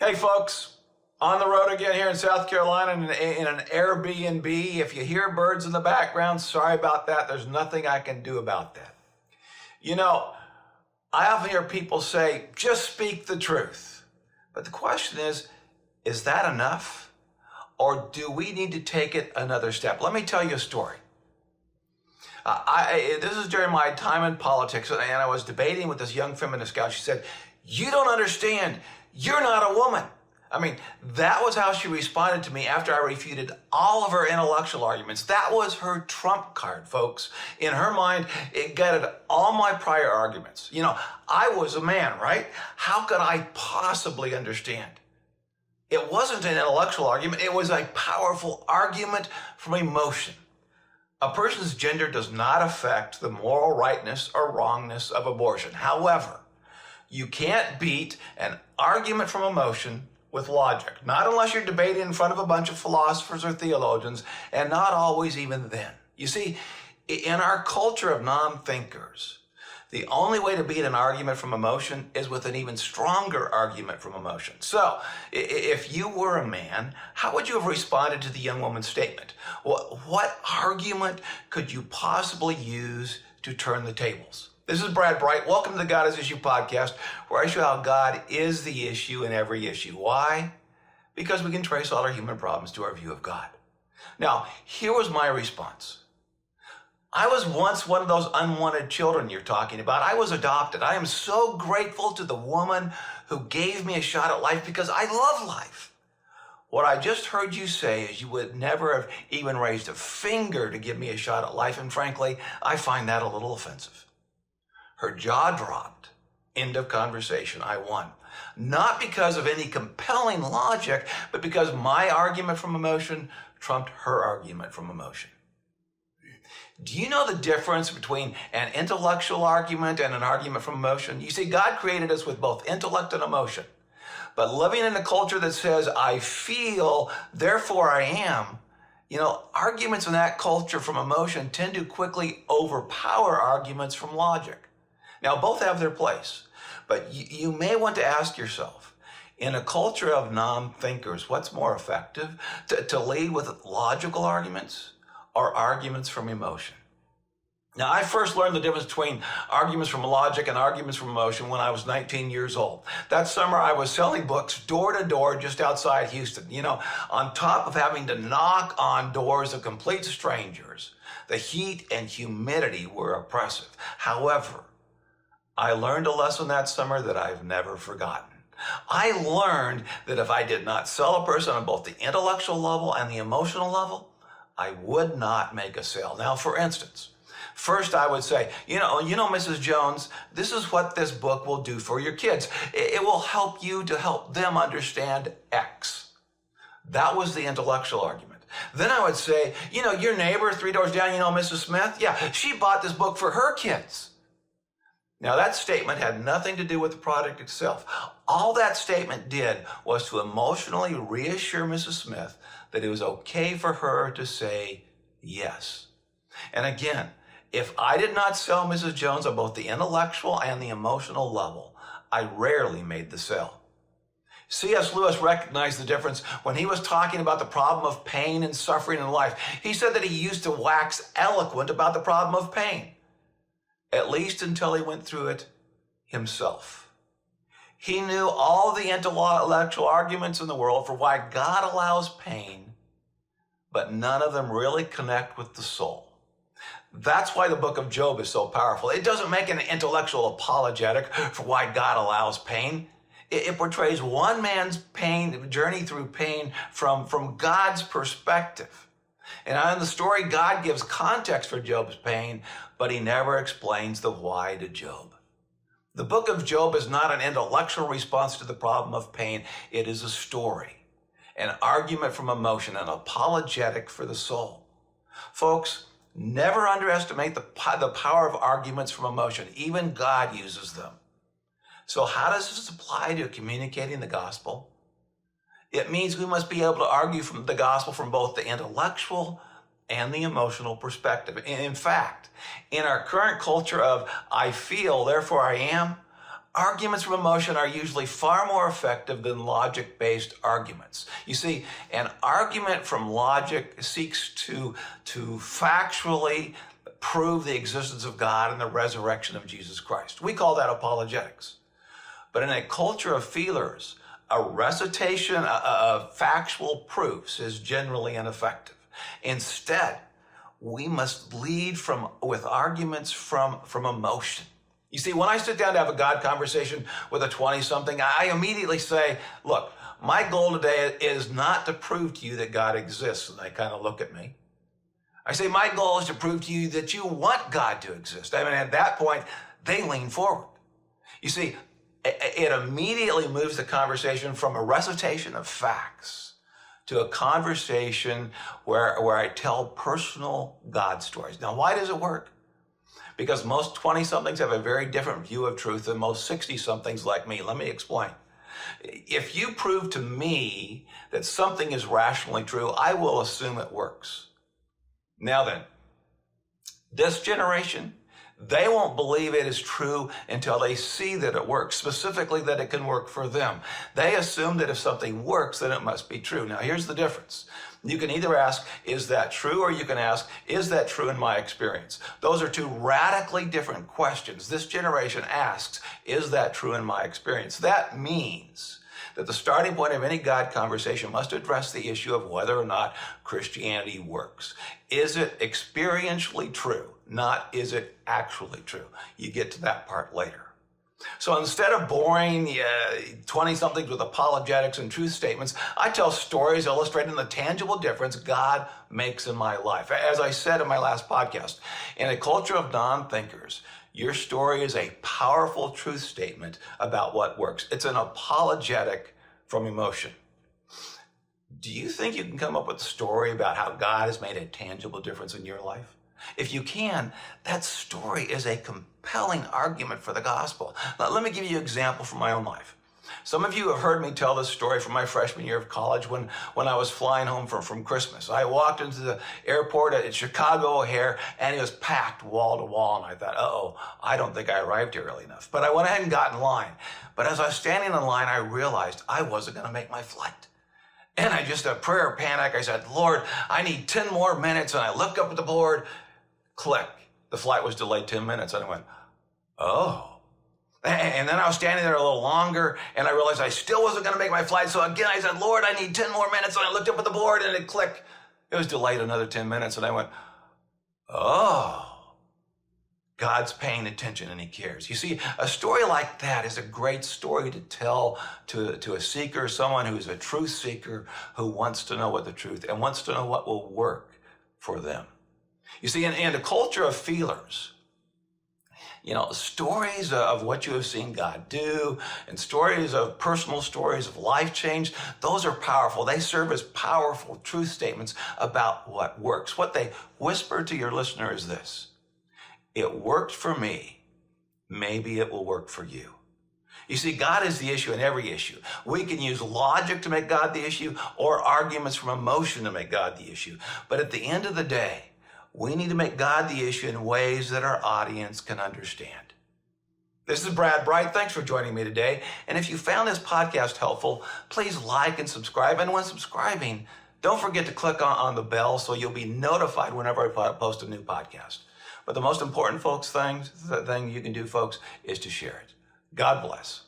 Hey folks, on the road again here in South Carolina in an Airbnb. If you hear birds in the background, sorry about that. There's nothing I can do about that. You know, I often hear people say, just speak the truth. But the question is that enough? Or do we need to take it another step? Let me tell you a story. This is during my time in politics, and I was debating with this young feminist gal. She said, "You don't understand. You're not a woman." I mean, that was how she responded to me after I refuted all of her intellectual arguments. That was her trump card, folks. In her mind, it gutted all my prior arguments. You know, I was a man, right? How could I possibly understand? It wasn't an intellectual argument. It was a powerful argument from emotion. A person's gender does not affect the moral rightness or wrongness of abortion. However, you can't beat an argument from emotion with logic, not unless you're debating in front of a bunch of philosophers or theologians, and not always even then. You see, in our culture of non-thinkers, the only way to beat an argument from emotion is with an even stronger argument from emotion. So, if you were a man, how would you have responded to the young woman's statement? What argument could you possibly use to turn the tables? This is Brad Bright. Welcome to the God is Issue podcast, where I show how God is the issue in every issue. Why? Because we can trace all our human problems to our view of God. Now, here was my response. I was once one of those unwanted children you're talking about. I was adopted. I am so grateful to the woman who gave me a shot at life because I love life. What I just heard you say is you would never have even raised a finger to give me a shot at life, and frankly, I find that a little offensive. Her jaw dropped. End of conversation. I won. Not because of any compelling logic, but because my argument from emotion trumped her argument from emotion. Do you know the difference between an intellectual argument and an argument from emotion? You see, God created us with both intellect and emotion. But living in a culture that says, I feel, therefore I am, arguments in that culture from emotion tend to quickly overpower arguments from logic. Now, both have their place, but you may want to ask yourself, in a culture of non-thinkers, what's more effective, to lead with logical arguments or arguments from emotion? Now, I first learned the difference between arguments from logic and arguments from emotion when I was 19 years old. That summer, I was selling books door to door just outside Houston. On top of having to knock on doors of complete strangers, the heat and humidity were oppressive. However, I learned a lesson that summer that I've never forgotten. I learned that if I did not sell a person on both the intellectual level and the emotional level, I would not make a sale. Now, for instance, first I would say, Mrs. Jones, this is what this book will do for your kids. It will help you to help them understand X. That was the intellectual argument. Then I would say, your neighbor 3 doors down, Mrs. Smith, yeah, she bought this book for her kids. Now, that statement had nothing to do with the product itself. All that statement did was to emotionally reassure Mrs. Smith that it was okay for her to say yes. And again, if I did not sell Mrs. Jones on both the intellectual and the emotional level, I rarely made the sale. C.S. Lewis recognized the difference when he was talking about the problem of pain and suffering in life. He said that he used to wax eloquent about the problem of pain, at least until he went through it himself. He knew all the intellectual arguments in the world for why God allows pain, but none of them really connect with the soul. That's why the book of Job is so powerful. It doesn't make an intellectual apologetic for why God allows pain. It portrays one man's journey through pain from God's perspective. And in the story, God gives context for Job's pain, but he never explains the why to Job. The book of Job is not an intellectual response to the problem of pain. It is a story, an argument from emotion, an apologetic for the soul. Folks, never underestimate the power of arguments from emotion. Even God uses them. So how does this apply to communicating the gospel? It means we must be able to argue from the gospel from both the intellectual and the emotional perspective. In fact, in our current culture of I feel, therefore I am, Arguments from emotion are usually far more effective than logic-based arguments. You see, an argument from logic seeks to factually prove the existence of God and the resurrection of Jesus Christ. We call that apologetics. But in a culture of feelers, a recitation of factual proofs is generally ineffective. Instead, we must lead with arguments from emotion. You see, when I sit down to have a God conversation with a 20-something, I immediately say, look, my goal today is not to prove to you that God exists. And they kind of look at me. I say, my goal is to prove to you that you want God to exist. I mean, at that point, they lean forward. You see, it immediately moves the conversation from a recitation of facts to a conversation where I tell personal God stories. Now, why does it work? Because most 20-somethings have a very different view of truth than most 60-somethings like me. Let me explain. If you prove to me that something is rationally true, I will assume it works. Now then, this generation, they won't believe it is true until they see that it works, specifically that it can work for them. They assume that if something works, then it must be true. Now, here's the difference. You can either ask, is that true? Or you can ask, is that true in my experience? Those are two radically different questions. This generation asks, is that true in my experience? That means that the starting point of any God conversation must address the issue of whether or not Christianity works. Is it experientially true? Not is it actually true? You get to that part later. So instead of boring 20-somethings with apologetics and truth statements, I tell stories illustrating the tangible difference God makes in my life. As I said in my last podcast, in a culture of non-thinkers, your story is a powerful truth statement about what works. It's an apologetic from emotion. Do you think you can come up with a story about how God has made a tangible difference in your life? If you can, that story is a compelling argument for the gospel. Now, let me give you an example from my own life. Some of you have heard me tell this story from my freshman year of college when I was flying home from Christmas. I walked into the airport at Chicago O'Hare, and it was packed wall to wall, and I thought, uh-oh, I don't think I arrived here early enough. But I went ahead and got in line. But as I was standing in line, I realized I wasn't going to make my flight. And I just, a prayer of panic, I said, Lord, I need 10 more minutes. And I looked up at the board, click. The flight was delayed 10 minutes. And I went, oh. And then I was standing there a little longer, and I realized I still wasn't going to make my flight. So again, I said, Lord, I need 10 more minutes. And I looked up at the board, and it clicked. It was delayed another 10 minutes. And I went, oh. God's paying attention, and he cares. You see, a story like that is a great story to tell to a seeker, someone who's a truth seeker who wants to know what the truth and wants to know what will work for them. You see, in a culture of feelers, stories of what you have seen God do and stories of personal stories of life change, those are powerful. They serve as powerful truth statements about what works. What they whisper to your listener is this: it worked for me. Maybe it will work for you. You see, God is the issue in every issue. We can use logic to make God the issue or arguments from emotion to make God the issue. But at the end of the day, we need to make God the issue in ways that our audience can understand. This is Brad Bright. Thanks for joining me today. And if you found this podcast helpful, please like and subscribe. And when subscribing, don't forget to click on the bell so you'll be notified whenever I post a new podcast. But the most important thing you can do, folks, is to share it. God bless.